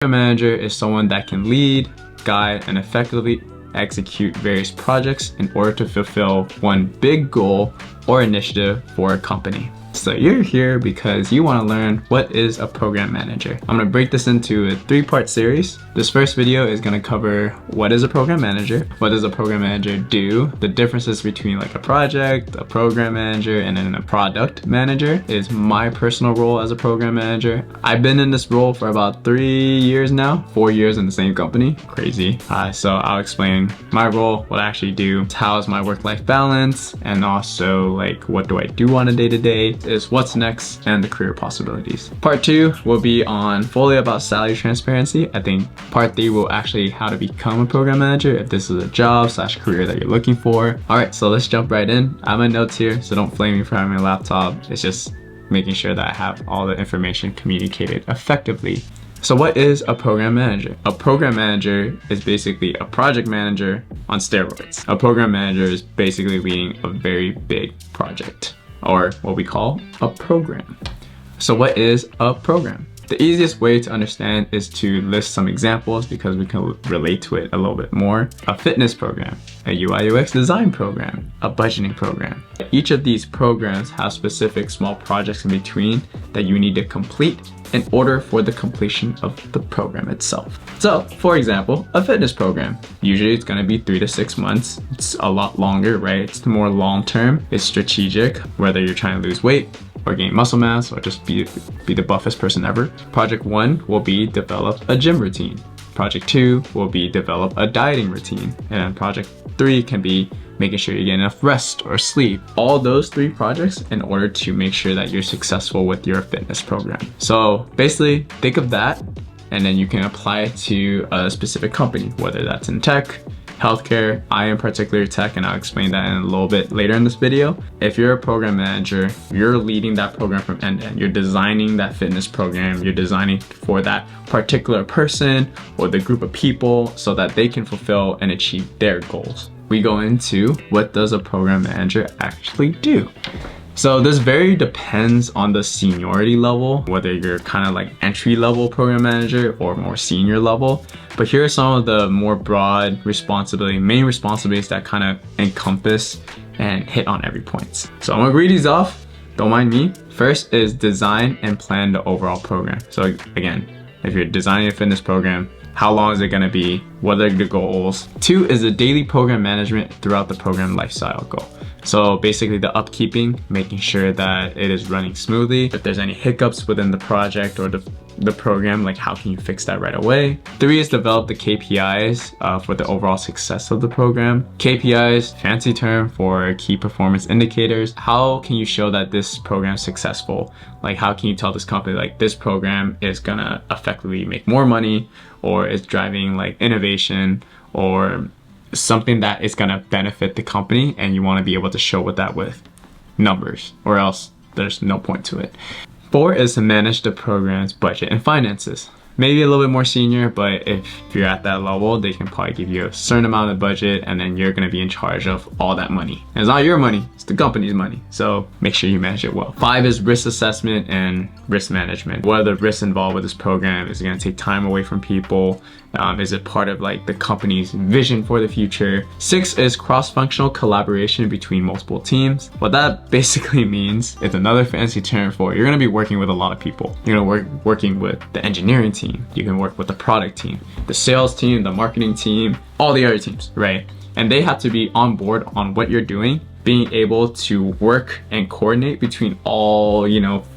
Program manager is someone that can lead, guide, and effectively execute various projects in order to fulfill one big goal or initiative for a company. So you're here because you want to learn what is a program manager. I'm going to break this into a 3-part series. This first video is going to cover what is a program manager, what does a program manager do, the differences between like a project, a program manager, and then a product manager is my personal role as a program manager. I've been in this role for about 3 years now, 4 years in the same company, crazy. So I'll explain my role, what I actually do, how is my work-life balance, and also like what do I do on a day-to-day, is what's next, and the career possibilities. Part 2 will be on fully about salary transparency. I think part 3 will actually how to become a program manager if this is a job / career that you're looking for. All right, so let's jump right in. I have my notes here, so don't flame me for having a laptop. It's just making sure that I have all the information communicated effectively. So what is a program manager? A program manager is basically a project manager on steroids. A program manager is basically leading a very big project, or what we call a program. So what is a program? The easiest way to understand is to list some examples because we can relate to it a little bit more. A fitness program, a UI UX design program, a budgeting program. Each of these programs have specific small projects in between that you need to complete in order for the completion of the program itself. So for example, a fitness program, usually it's gonna be 3 to 6 months. It's a lot longer, right? It's more long-term, it's strategic, whether you're trying to lose weight or gain muscle mass or just be the buffest person ever. Project 1 will be develop a gym routine. Project 2 will be develop a dieting routine. And then project 3 can be making sure you get enough rest or sleep. All those 3 projects in order to make sure that you're successful with your fitness program. So basically think of that and then you can apply it to a specific company, whether that's in tech, healthcare. I am particularly tech, and I'll explain that in a little bit later in this video. If you're a program manager, you're leading that program from end to end. You're designing that fitness program. You're designing for that particular person or the group of people so that they can fulfill and achieve their goals. We go into what does a program manager actually do? So this very depends on the seniority level, whether you're kind of like entry level program manager or more senior level. But here are some of the more broad main responsibilities that kind of encompass and hit on every point. So I'm gonna read these off, don't mind me. First is design and plan the overall program. So again, if you're designing a fitness program, how long is it gonna be? What are the goals? 2 is the daily program management throughout the program lifecycle. So basically the upkeeping, making sure that it is running smoothly. If there's any hiccups within the project or the program, like how can you fix that right away? 3 is develop the KPIs for the overall success of the program. KPIs, fancy term for key performance indicators. How can you show that this program is successful? Like how can you tell this company like this program is gonna effectively make more money or is driving like innovation or something that is gonna benefit the company, and you wanna be able to show that with numbers or else there's no point to it. 4 is to manage the program's budget and finances. Maybe a little bit more senior, but if you're at that level, they can probably give you a certain amount of budget and then you're gonna be in charge of all that money. And it's not your money, it's the company's money. So make sure you manage it well. 5 is risk assessment and risk management. What are the risks involved with this program? Is it gonna take time away from people? Is it part of like the company's vision for the future? 6 is cross-functional collaboration between multiple teams. What that basically means is another fancy term for you're gonna be working with a lot of people. You're gonna working with the engineering team. You can work with the product team, the sales team, the marketing team, all the other teams, right? And they have to be on board on what you're doing. Being able to work and coordinate between all,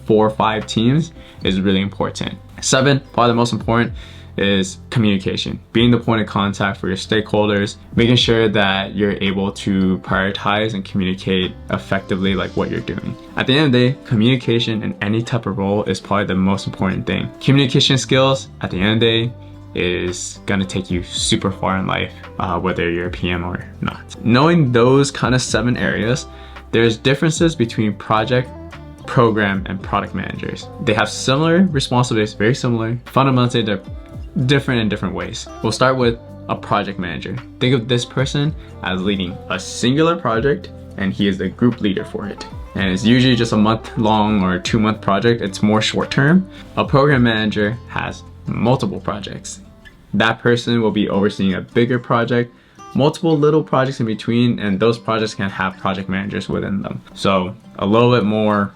4 or 5 teams is really important. 7, probably the most important, is communication. Being the point of contact for your stakeholders, making sure that you're able to prioritize and communicate effectively like what you're doing. At the end of the day, communication in any type of role is probably the most important thing. Communication skills, at the end of the day, is gonna take you super far in life, whether you're a PM or not. Knowing those kind of 7 areas, there's differences between project, program, and product managers. They have similar responsibilities, very similar. Fundamentally, they're different in different ways. We'll start with a project manager. Think of this person as leading a singular project and he is the group leader for it. And it's usually just a month long or 2-month project. It's more short term. A program manager has multiple projects. That person will be overseeing a bigger project, multiple little projects in between, and those projects can have project managers within them. So a little bit more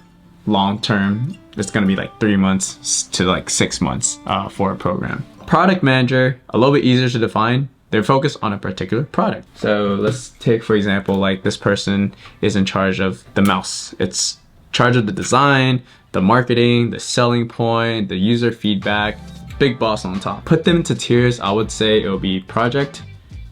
long term, it's gonna be like 3 months to like 6 months for a program. Product manager, a little bit easier to define. They're focused on a particular product. So let's take, for example, like this person is in charge of the mouse. It's in charge of the design, the marketing, the selling point, the user feedback, big boss on top. Put them into tiers, I would say it will be project,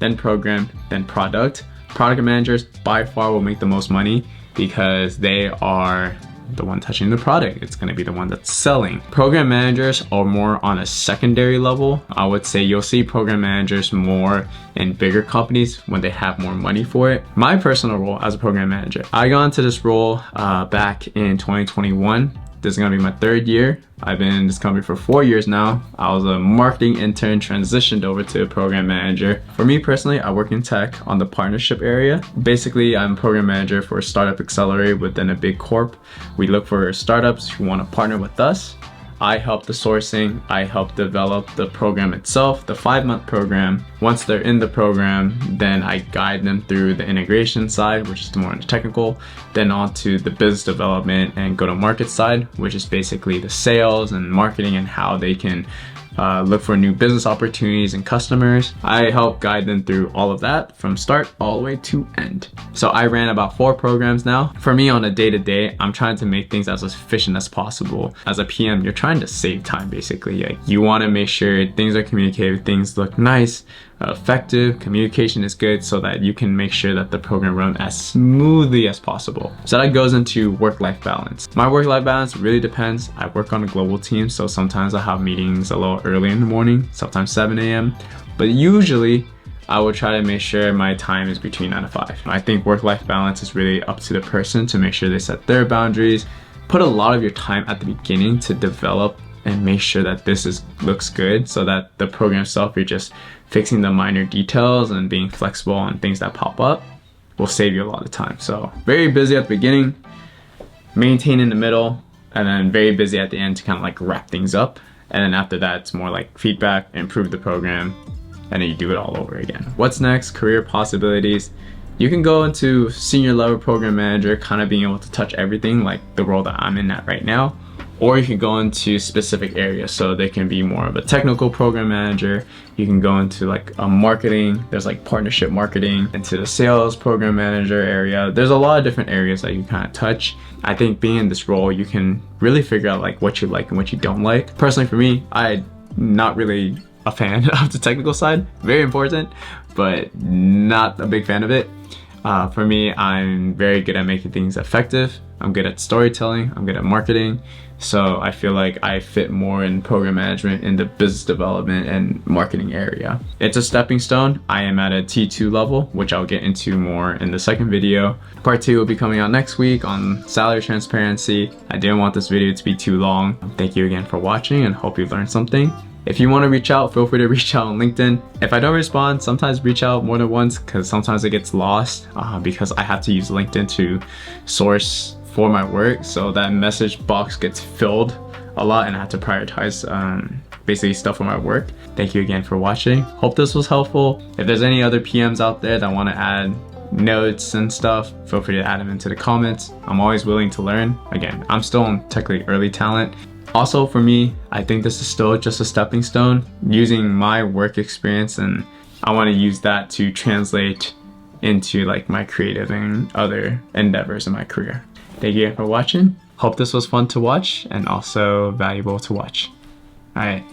then program, then product. Product managers by far will make the most money because they are the one touching the product. It's going to be the one that's selling. Program managers are more on a secondary level. I would say you'll see program managers more in bigger companies when they have more money for it. My personal role as a program manager, I got into this role back in 2021. This is gonna be my 3rd year. I've been in this company for 4 years now. I was a marketing intern, transitioned over to a program manager. For me personally, I work in tech on the partnership area. Basically, I'm a program manager for Startup Accelerator within a big corp. We look for startups who wanna partner with us. I help the sourcing, I help develop the program itself, the 5-month program. Once they're in the program, then I guide them through the integration side, which is more on the technical, then on to the business development and go-to-market side, which is basically the sales and marketing and how they can look for new business opportunities and customers. I help guide them through all of that from start all the way to end. So I ran about 4 programs now. For me on a day-to-day, I'm trying to make things as efficient as possible. As a PM, you're trying to save time basically. Like, you want to make sure things are communicated, things look nice, effective, communication is good so that you can make sure that the program runs as smoothly as possible. So that goes into work-life balance. My work-life balance really depends. I work on a global team, so sometimes I have meetings a little early in the morning, sometimes 7 a.m. But usually I will try to make sure my time is between 9 to 5. I think work-life balance is really up to the person to make sure they set their boundaries. Put a lot of your time at the beginning to develop and make sure that looks good so that the program itself, you're just fixing the minor details and being flexible on things that pop up will save you a lot of time. So very busy at the beginning, maintain in the middle, and then very busy at the end to kind of like wrap things up. And then after that, it's more like feedback, improve the program, and then you do it all over again. What's next? Career possibilities. You can go into senior level program manager, kind of being able to touch everything like the role that I'm in at right now. Or you can go into specific areas. So they can be more of a technical program manager. You can go into like a marketing, there's like partnership marketing, into the sales program manager area. There's a lot of different areas that you kind of touch. I think being in this role, you can really figure out like what you like and what you don't like. Personally for me, I'm not really a fan of the technical side. Very important, but not a big fan of it. For me, I'm very good at making things effective. I'm good at storytelling. I'm good at marketing. So I feel like I fit more in program management in the business development and marketing area. It's a stepping stone. I am at a T2 level, which I'll get into more in the second video. Part 2 will be coming out next week on salary transparency. I didn't want this video to be too long. Thank you again for watching and hope you learned something. If you want to reach out, feel free to reach out on LinkedIn. If I don't respond, sometimes reach out more than once because sometimes it gets lost because I have to use LinkedIn to source for my work. So that message box gets filled a lot and I have to prioritize basically stuff for my work. Thank you again for watching. Hope this was helpful. If there's any other PMs out there that want to add notes and stuff, feel free to add them into the comments. I'm always willing to learn. Again, I'm still in technically early talent. Also for me, I think this is still just a stepping stone, using my work experience, and I want to use that to translate into like my creative and other endeavors in my career. Thank you for watching. Hope this was fun to watch and also valuable to watch. All right,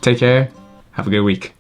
take care. Have a good week.